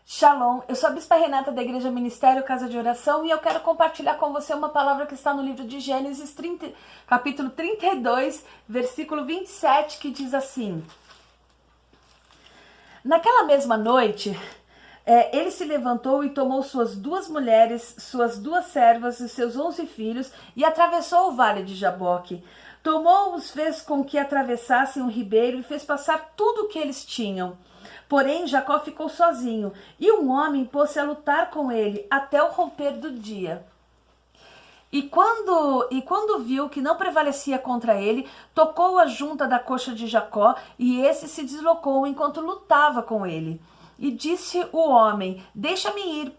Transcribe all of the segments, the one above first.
Shalom, eu sou a Bispa Renata da Igreja Ministério Casa de Oração e eu quero compartilhar com você uma palavra que está no livro de Gênesis, capítulo 32, versículo 27, que diz assim: Naquela mesma noite, ele se levantou e tomou suas 2 mulheres, suas 2 servas e seus 11 filhos e atravessou o vale de Jaboque. Tomou-os, fez com que atravessassem o ribeiro e fez passar tudo o que eles tinham. Porém, Jacó ficou sozinho, e um homem pôs-se a lutar com ele até o romper do dia. E quando viu que não prevalecia contra ele, tocou a junta da coxa de Jacó, e esse se deslocou enquanto lutava com ele. E disse o homem: deixa-me ir,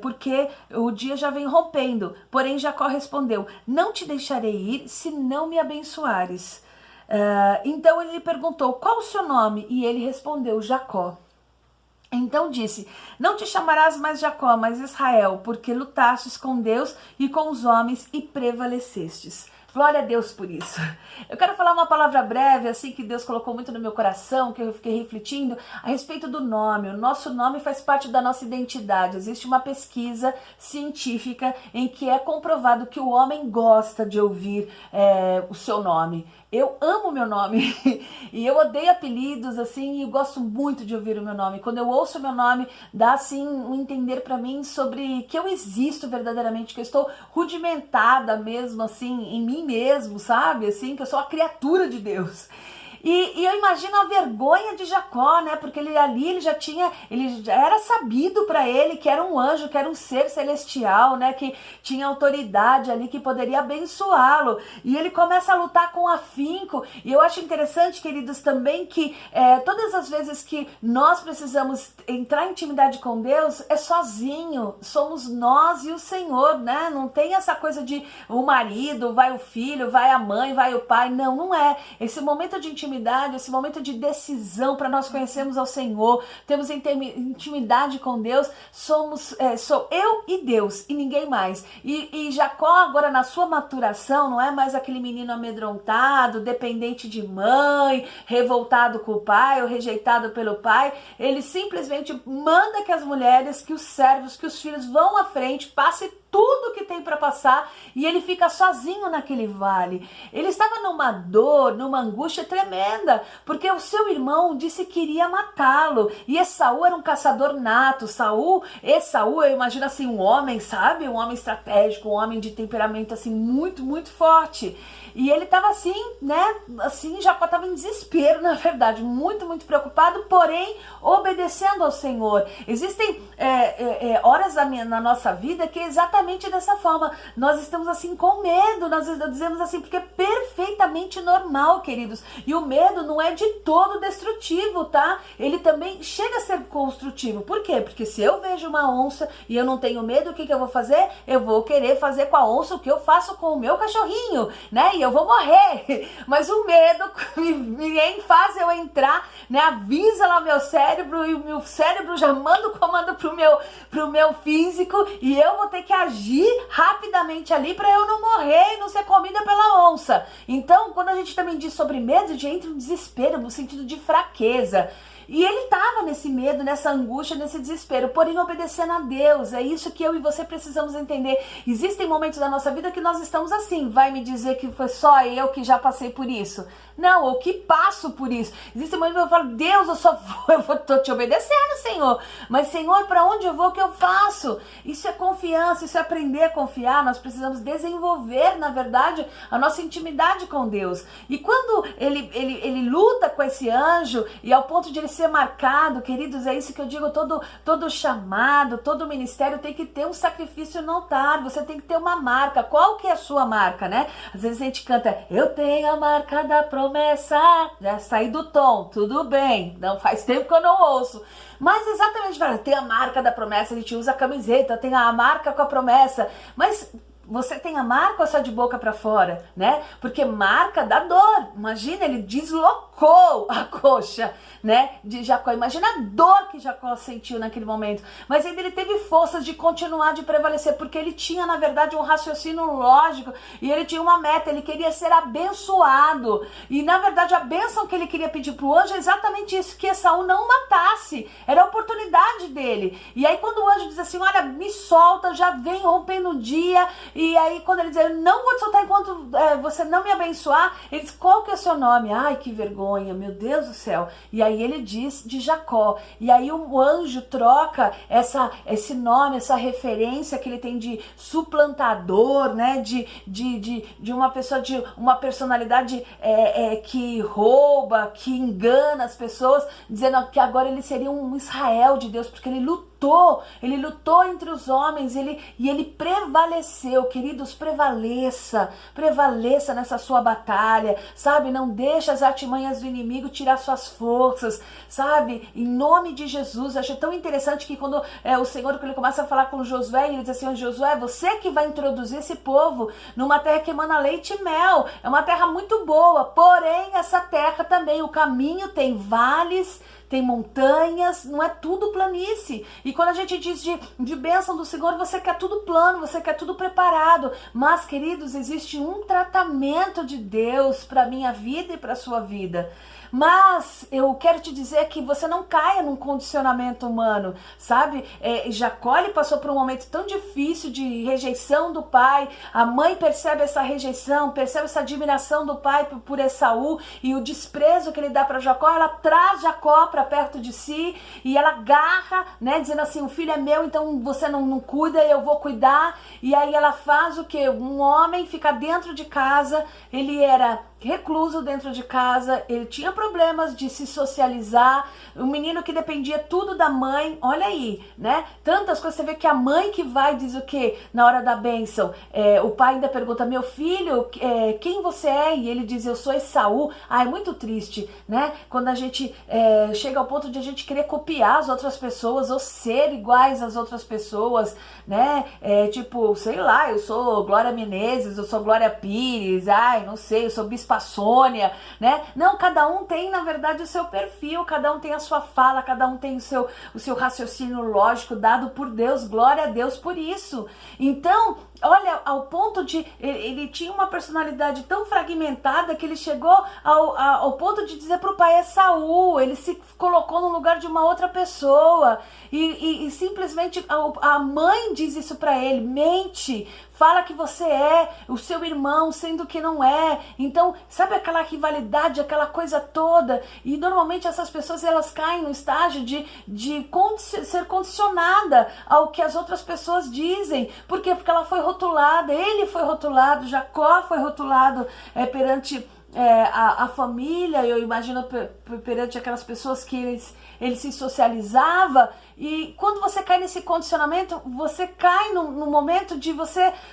porque o dia já vem rompendo. Porém Jacó respondeu: não te deixarei ir, se não me abençoares. Então ele lhe perguntou: qual o seu nome? E ele respondeu: Jacó. Então disse: não te chamarás mais Jacó, mas Israel, porque lutastes com Deus e com os homens e prevalecestes. Glória a Deus por isso. Eu quero falar uma palavra breve, assim, que Deus colocou muito no meu coração, que eu fiquei refletindo a respeito do nome. O nosso nome faz parte da nossa identidade. Existe uma pesquisa científica em que é comprovado que o homem gosta de ouvir o seu nome. Eu amo o meu nome e eu odeio apelidos, assim, e eu gosto muito de ouvir o meu nome. Quando eu ouço o meu nome, dá, assim, um entender pra mim sobre que eu existo verdadeiramente, que eu estou rudimentada mesmo, assim, em mim mesmo, sabe? Assim, que eu sou a criatura de Deus. E eu imagino a vergonha de Jacó, né? Porque ele já era sabido para ele que era um anjo, que era um ser celestial, né? Que tinha autoridade ali, que poderia abençoá-lo. E ele começa a lutar com afinco. E eu acho interessante, queridos, também que todas as vezes que nós precisamos entrar em intimidade com Deus, é sozinho. Somos nós e o Senhor, né? Não tem essa coisa de o marido, vai o filho, vai a mãe, vai o pai. Não, não é. Esse momento de intimidade, esse momento de decisão para nós conhecermos ao Senhor, temos intimidade com Deus, sou eu e Deus e ninguém mais. E Jacó agora na sua maturação não é mais aquele menino amedrontado, dependente de mãe, revoltado com o pai ou rejeitado pelo pai. Ele simplesmente manda que as mulheres, que os servos, que os filhos vão à frente, passe tudo que tem para passar, e ele fica sozinho naquele vale. Ele estava numa dor, numa angústia tremenda, porque o seu irmão disse que iria matá-lo, e Esaú era um caçador nato. Esaú, eu imagino assim, um homem, sabe? Um homem estratégico, um homem de temperamento assim, muito, muito forte. E ele estava assim, né? Assim, Jacó estava em desespero, na verdade, muito, muito preocupado, porém obedecendo ao Senhor. Existem horas na nossa vida que é exatamente dessa forma. Nós estamos assim com medo, nós dizemos assim, porque é perfeitamente normal, queridos. E o medo não é de todo destrutivo, tá? Ele também chega a ser construtivo. Por quê? Porque se eu vejo uma onça e eu não tenho medo, o que eu vou fazer? Eu vou querer fazer com a onça o que eu faço com o meu cachorrinho, né? E eu vou morrer. Mas o medo me faz eu entrar, né? Avisa lá meu cérebro, e o meu cérebro já manda o comando pro meu físico, e eu vou ter que agir rapidamente ali para eu não morrer e não ser comida pela onça. Então, quando a gente também diz sobre medo, a gente entra no desespero, no sentido de fraqueza. E ele estava nesse medo, nessa angústia, nesse desespero, porém obedecendo a Deus. É isso que eu e você precisamos entender. Existem momentos da nossa vida que nós estamos assim. Vai me dizer que foi só eu que já passei por isso? Não, ou que passo por isso. Existem momentos que eu falo: Deus, eu tô te obedecendo, Senhor. Mas, Senhor, para onde eu vou, o que eu faço? Isso é confiança, isso é aprender a confiar. Nós precisamos desenvolver, na verdade, a nossa intimidade com Deus. E quando ele luta com esse anjo, e ao ponto de ele ser marcado, queridos, é isso que eu digo, todo chamado, todo ministério tem que ter um sacrifício no altar. Você tem que ter uma marca. Qual que é a sua marca, né? Às vezes a gente canta: eu tenho a marca da promessa. Já saí do tom, tudo bem, não faz tempo que eu não ouço. Mas exatamente, tem a marca da promessa, a gente usa a camiseta, tem a marca com a promessa. Mas você tem a marca ou só de boca para fora, né? Porque marca dá dor. Imagina, ele deslocou a coxa, né, de Jacó. Imagina a dor que Jacó sentiu naquele momento. Mas ainda ele teve forças de continuar, de prevalecer, porque ele tinha, na verdade, um raciocínio lógico e ele tinha uma meta, ele queria ser abençoado. E, na verdade, a bênção que ele queria pedir pro anjo é exatamente isso, que Esaú não o matasse. Era a oportunidade dele. E aí, quando o anjo diz assim, olha, me solta, já vem rompendo o dia. E aí, quando ele diz, eu não vou te soltar enquanto você não me abençoar, ele diz, qual que é o seu nome? Ai, que vergonha, meu Deus do céu. E aí ele diz de Jacó. E aí o anjo troca esse nome, essa referência que ele tem de suplantador, né? De uma pessoa, de uma personalidade que rouba, que engana as pessoas, dizendo que agora ele seria um Israel de Deus, porque ele lutou entre os homens, e ele prevaleceu. Queridos, prevaleça nessa sua batalha, sabe? Não deixa as artimanhas do inimigo tirar suas forças, sabe? Em nome de Jesus. Eu achei tão interessante que quando o Senhor, quando ele começa a falar com Josué, ele diz assim, Josué, você que vai introduzir esse povo numa terra que emana leite e mel, é uma terra muito boa, porém essa terra também, o caminho tem vales, tem montanhas, não é tudo planície. E quando a gente diz de bênção do Senhor, você quer tudo plano, você quer tudo preparado. Mas, queridos, existe um tratamento de Deus para a minha vida e para a sua vida. Mas eu quero te dizer que você não caia num condicionamento humano, sabe? Jacó, ele passou por um momento tão difícil de rejeição do pai. A mãe percebe essa rejeição, percebe essa admiração do pai por Esaú e o desprezo que ele dá para Jacó. Ela traz Jacó para perto de si e ela agarra, né, dizendo assim, o filho é meu, então você não cuida, eu vou cuidar. E aí ela faz o quê? Um homem fica dentro de casa, ele era recluso dentro de casa, ele tinha problemas de se socializar, um menino que dependia tudo da mãe, olha aí, né? Tantas coisas, você vê que a mãe que vai diz o quê? Na hora da bênção, o pai ainda pergunta, meu filho, quem você é? E ele diz, eu sou Esaú. É muito triste, né? Quando a gente chega ao ponto de a gente querer copiar as outras pessoas ou ser iguais às outras pessoas, né? Tipo, sei lá, eu sou Glória Menezes, eu sou Glória Pires, não sei, eu sou Bispa Sônia, né? Não, cada um tem, na verdade, o seu perfil, cada um tem a sua fala, cada um tem o seu raciocínio lógico dado por Deus, glória a Deus por isso. Então, olha, ao ponto de, ele tinha uma personalidade tão fragmentada que ele chegou ao ponto de dizer para o pai, Esaú, ele se colocou no lugar de uma outra pessoa, e simplesmente a mãe diz isso para ele, mente, fala que você é o seu irmão, sendo que não é. Então, sabe aquela rivalidade, aquela coisa toda? E normalmente essas pessoas, elas caem no estágio de ser condicionada ao que as outras pessoas dizem. Por quê? Porque ela foi rotulada, ele foi rotulado, Jacó foi rotulado perante a família, eu imagino perante aquelas pessoas que ele se socializava. E quando você cai nesse condicionamento, você cai no momento de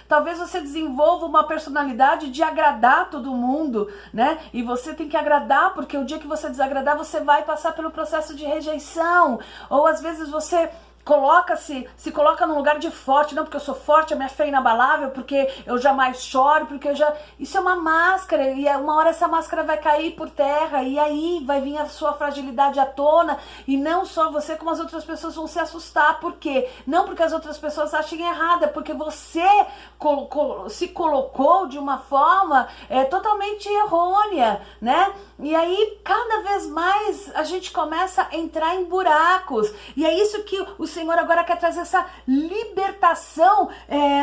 talvez você desenvolva uma personalidade de agradar todo mundo, né? E você tem que agradar, porque o dia que você desagradar, você vai passar pelo processo de rejeição. Ou às vezes você se coloca num lugar de forte, não porque eu sou forte, a minha fé é inabalável, porque eu jamais choro, isso é uma máscara, e uma hora essa máscara vai cair por terra, e aí vai vir a sua fragilidade à tona, e não só você, como as outras pessoas vão se assustar. Por quê? Não porque as outras pessoas achem errado, é porque você se colocou de uma forma totalmente errônea, né? E aí, cada vez mais, a gente começa a entrar em buracos, e é isso que o Senhor agora quer trazer, essa libertação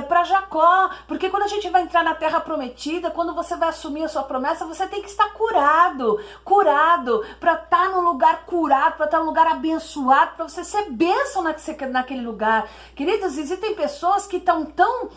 para Jacó, porque quando a gente vai entrar na terra prometida, quando você vai assumir a sua promessa, você tem que estar curado, para estar num lugar curado, para estar num lugar abençoado, para você ser bênção naquele lugar. Queridos, existem pessoas que estão tão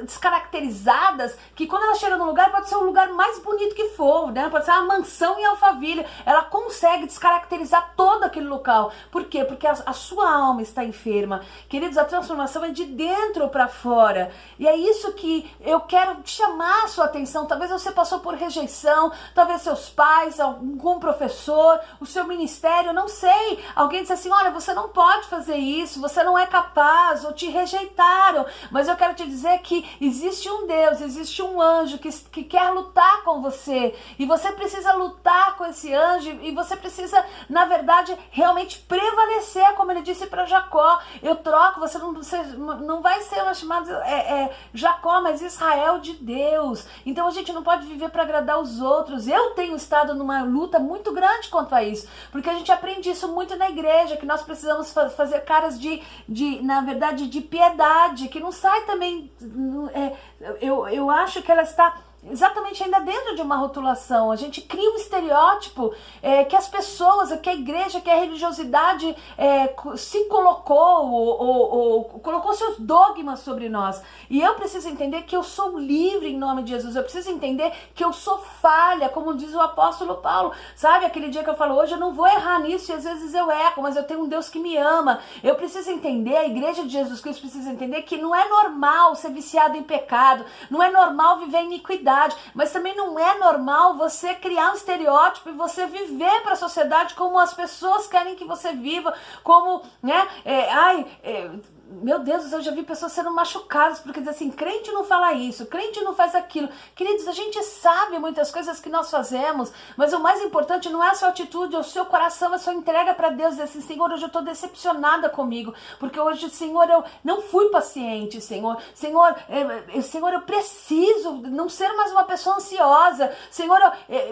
descaracterizadas, que quando ela chega no lugar, pode ser o lugar mais bonito que for, né? Pode ser uma mansão em Alphaville, ela consegue descaracterizar todo aquele local. Por quê? Porque a sua alma está enferma. Queridos, a transformação é de dentro para fora, e é isso que eu quero chamar a sua atenção. Talvez você passou por rejeição, talvez seus pais, algum professor, o seu ministério, não sei, alguém disse assim, olha, você não pode fazer isso, você não é capaz, ou te rejeitaram, mas eu quero te dizer que existe um Deus, existe um anjo que quer lutar com você, e você precisa lutar com esse anjo, e você precisa, na verdade, realmente prevalecer, como ele disse para Jacó. Eu troco, você não vai ser chamado Jacó, mas Israel de Deus. Então a gente não pode viver para agradar os outros. Eu tenho estado numa luta muito grande quanto a isso, porque a gente aprende isso muito na igreja, que nós precisamos fazer caras na verdade, de piedade, que não sai também, eu acho que ela está exatamente ainda dentro de uma rotulação. A gente cria um estereótipo que as pessoas, que a igreja, que a religiosidade se colocou, ou colocou seus dogmas sobre nós. E eu preciso entender que eu sou livre em nome de Jesus. Eu preciso entender que eu sou falha, como diz o apóstolo Paulo. Sabe, aquele dia que eu falo, hoje eu não vou errar nisso, e às vezes eu erro, mas eu tenho um Deus que me ama. Eu preciso entender, a igreja de Jesus Cristo precisa entender que não é normal ser viciado em pecado, não é normal viver em iniquidade, mas também não é normal você criar um estereótipo e você viver para a sociedade como as pessoas querem que você viva, como, né, meu Deus, eu já vi pessoas sendo machucadas porque dizem assim, crente não fala isso, crente não faz aquilo. Queridos, a gente sabe muitas coisas que nós fazemos, mas o mais importante não é a sua atitude, é o seu coração, a sua entrega para Deus. Dizer assim, Senhor, hoje eu estou decepcionada comigo, porque hoje, Senhor, eu não fui paciente, Senhor, eu preciso não ser mais uma pessoa ansiosa, Senhor,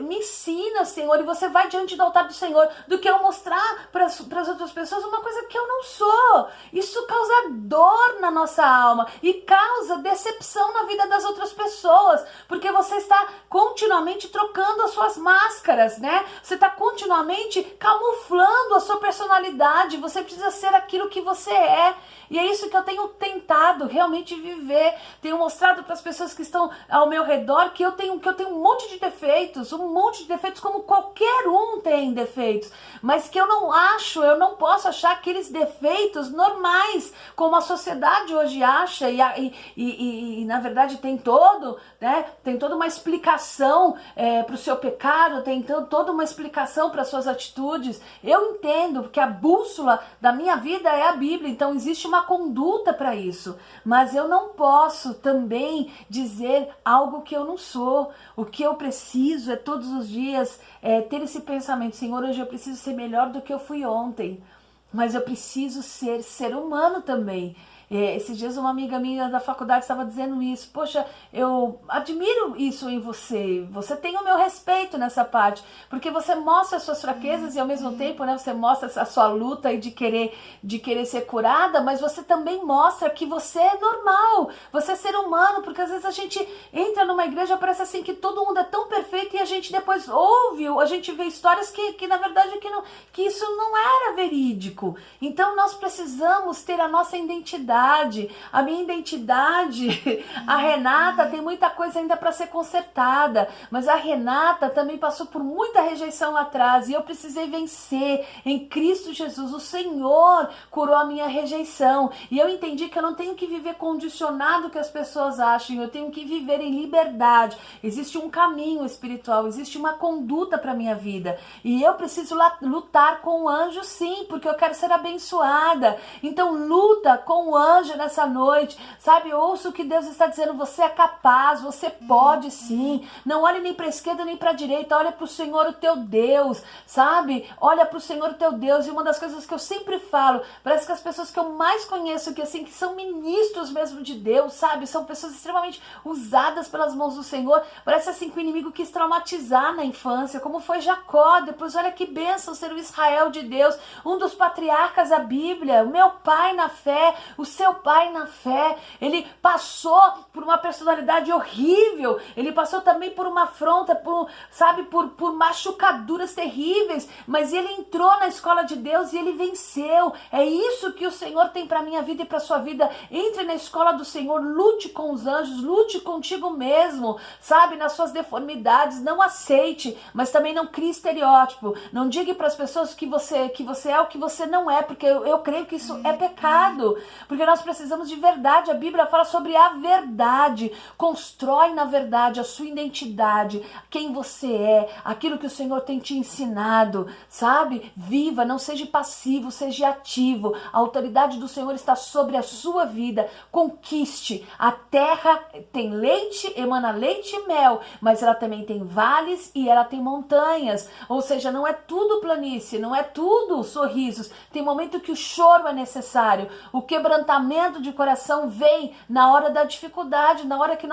me ensina, Senhor, e você vai diante do altar do Senhor, do que eu mostrar para as outras pessoas uma coisa que eu não sou. Isso causa dor na nossa alma e causa decepção na vida das outras pessoas, porque você está continuamente trocando as suas máscaras, né? Você está continuamente camuflando a sua personalidade. Você precisa ser aquilo que você é. E é isso que eu tenho tentado realmente viver. Tenho mostrado para as pessoas que estão ao meu redor que eu tenho um monte de defeitos, como qualquer um tem defeitos, mas que eu não posso achar aqueles defeitos normais, como a sociedade hoje acha, e na verdade tem toda uma explicação para o seu pecado, tem toda uma explicação para as suas atitudes. Eu entendo que a bússola da minha vida é a Bíblia, então existe uma conduta para isso, mas eu não posso também dizer algo que eu não sou. O que eu preciso é todos os dias ter esse pensamento, Senhor, hoje eu preciso ser melhor do que eu fui ontem, mas eu preciso ser humano também. Esses dias uma amiga minha da faculdade estava dizendo isso. Poxa, eu admiro isso em você. Você tem o meu respeito nessa parte, porque você mostra as suas fraquezas e ao mesmo tempo, né, você mostra a sua luta e de querer ser curada, mas você também mostra que você é normal, você é ser humano, porque às vezes a gente entra numa igreja, parece assim que todo mundo é tão perfeito e a gente depois a gente vê histórias que na verdade que isso não era verídico. Então nós precisamos ter a nossa identidade. A minha identidade, a Renata tem muita coisa ainda para ser consertada, mas a Renata também passou por muita rejeição lá atrás e eu precisei vencer em Cristo Jesus. O Senhor curou a minha rejeição e eu entendi que eu não tenho que viver condicionado que as pessoas achem, eu tenho que viver em liberdade. Existe um caminho espiritual, existe uma conduta para minha vida e eu preciso lutar com o anjo, sim, porque eu quero ser abençoada. Então luta com o anjo nessa noite, sabe? Ouça o que Deus está dizendo. Você é capaz, você pode sim. Não olhe nem para a esquerda nem para a direita, olha para o Senhor, o teu Deus, sabe? Olha para o Senhor, o teu Deus. E uma das coisas que eu sempre falo, parece que as pessoas que eu mais conheço, que são ministros mesmo de Deus, sabe? São pessoas extremamente usadas pelas mãos do Senhor. Parece assim que o inimigo quis traumatizar na infância, como foi Jacó. Depois olha que bênção ser o Israel de Deus, um dos patriarcas da Bíblia, o meu pai na fé, o seu pai na fé. Ele passou por uma personalidade horrível, ele passou também por uma afronta, por machucaduras terríveis, mas ele entrou na escola de Deus e ele venceu. É isso que o Senhor tem para minha vida e para sua vida. Entre na escola do Senhor, lute com os anjos, lute contigo mesmo, sabe, nas suas deformidades. Não aceite, mas também não crie estereótipo. Não diga para as pessoas que você é o que você não é, porque eu creio que isso é pecado, porque porque nós precisamos de verdade. A Bíblia fala sobre a verdade. Constrói na verdade a sua identidade, quem você é, aquilo que o Senhor tem te ensinado, sabe? Viva, não seja passivo, seja ativo. A autoridade do Senhor está sobre a sua vida. Conquiste. A terra tem leite, emana leite e mel, mas ela também tem vales e ela tem montanhas. Ou seja, não é tudo planície, não é tudo sorrisos. Tem momento que o choro é necessário. O quebrantamento de coração vem na hora da dificuldade, na hora que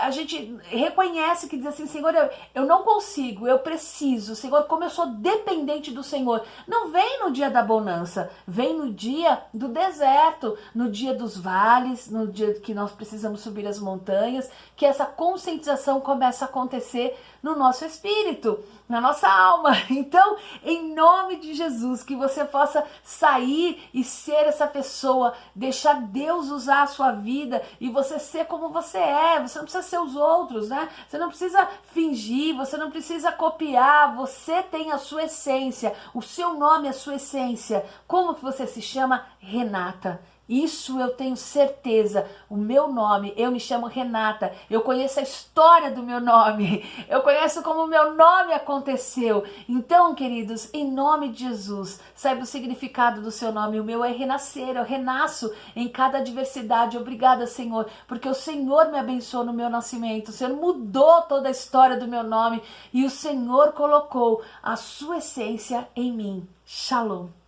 a gente reconhece, que diz assim, Senhor, eu não consigo, eu preciso. Senhor, como eu sou dependente do Senhor. Não vem no dia da bonança, vem no dia do deserto, no dia dos vales, no dia que nós precisamos subir as montanhas, que essa conscientização começa a acontecer no nosso espírito, na nossa alma. Então, em nome de Jesus, que você possa sair e ser essa pessoa, deixar Deus usar a sua vida e você ser como você é. Você não precisa ser os outros, né? Você não precisa fingir, você não precisa copiar, você tem a sua essência, o seu nome é a sua essência. Como que você se chama? Renata. Isso eu tenho certeza. O meu nome, eu me chamo Renata. Eu conheço a história do meu nome. Eu conheço como o meu nome aconteceu. Então, queridos, em nome de Jesus, saiba o significado do seu nome. O meu é renascer. Eu renasço em cada adversidade. Obrigada, Senhor, porque o Senhor me abençoou no meu nascimento. O Senhor mudou toda a história do meu nome e o Senhor colocou a sua essência em mim. Shalom.